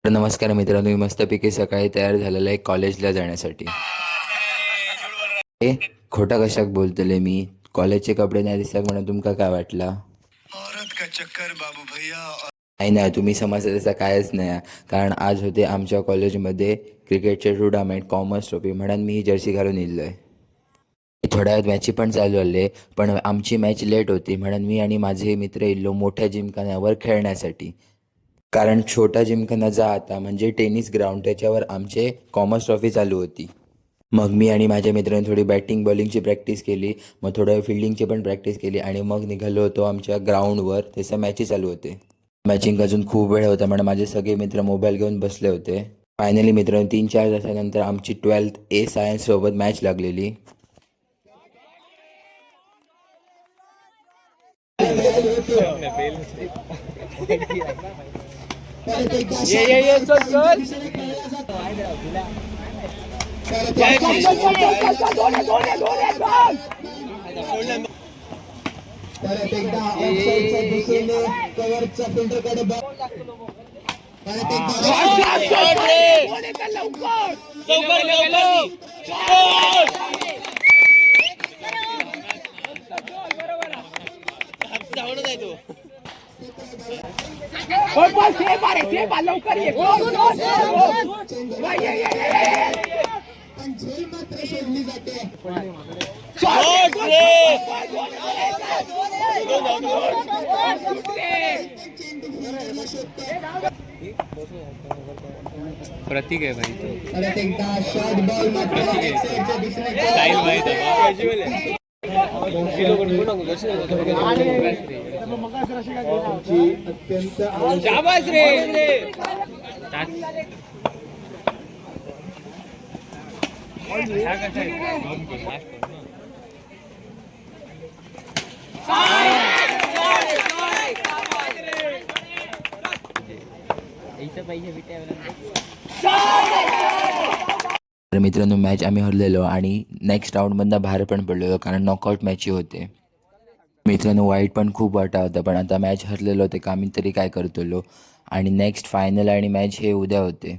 तर नमस्कार मित्रांनो, मी मस्तपैकी सकाळी तयार झालेला आहे कॉलेजला जाण्यासाठी. ए खोटा कशाक बोलतले मी. कॉलेजचे कपडे नाही दिसतात म्हणून तुमका काय वाटला? औरत का चक्कर बाबू भैया. नाही नाही, तुम्ही समजता तसं कायच नाही. कारण आज होते आमच्या कॉलेजमध्ये क्रिकेटचे टुर्नामेंट कॉमर्स ट्रॉफी म्हणून मी ही जर्सी घालून इल्लो आहे. थोड्या वेळात मॅची पण चालू आले, पण आमची मॅच लेट होती म्हणून मी आणि माझे मित्र इल्लो मोठ्या जिमखान्यावर खेळण्यासाठी. कारण छोटा जिमखाना जा आता म्हणजे टेनिस ग्राउंड त्याच्यावर आमचे कॉमर्स ट्रॉफी चालू होती. मग मी आणि माझ्या मित्रांनी थोडी बॅटिंग बॉलिंगची प्रॅक्टिस केली, मग थोडं फिल्डिंगची पण प्रॅक्टिस केली आणि मग निघालो होतो आमच्या ग्राउंडवर. तसं मॅची चालू होते. मॅचिंग अजून खूप वेळ होता म्हणून माझे सगळे मित्र मोबाईल घेऊन बसले होते. फायनली मित्रांनो 3-4 तासानंतर आमची 12th A सायन्स सोबत मॅच लागलेली. परत एकदा ऑफसाईडच्या दिशेने कव्हरच्या फिल्डरकडे परत पण झेल मात्र सोडली जाते. प्रतीक आहे भाई तो. परत एकदा शॉर्ट बॉल मात्र ऑफसाईडच्या दिशेने स्टाईल माहित आहे. अत्यंत शाबास रे. तर मित्रांनो मॅच आम्ही हरलेलो आणि नेक्स्ट राऊंडमधनं बाहेर पण पडलेलो कारण नॉकआउट मॅची होते. मित्रांनो वाईट पण खूप वाटा होता, पण आता मॅच हरलेलो होते का आम्ही तरी काय करतलो. आणि नेक्स्ट फायनल आणि मॅच हे उद्या होते.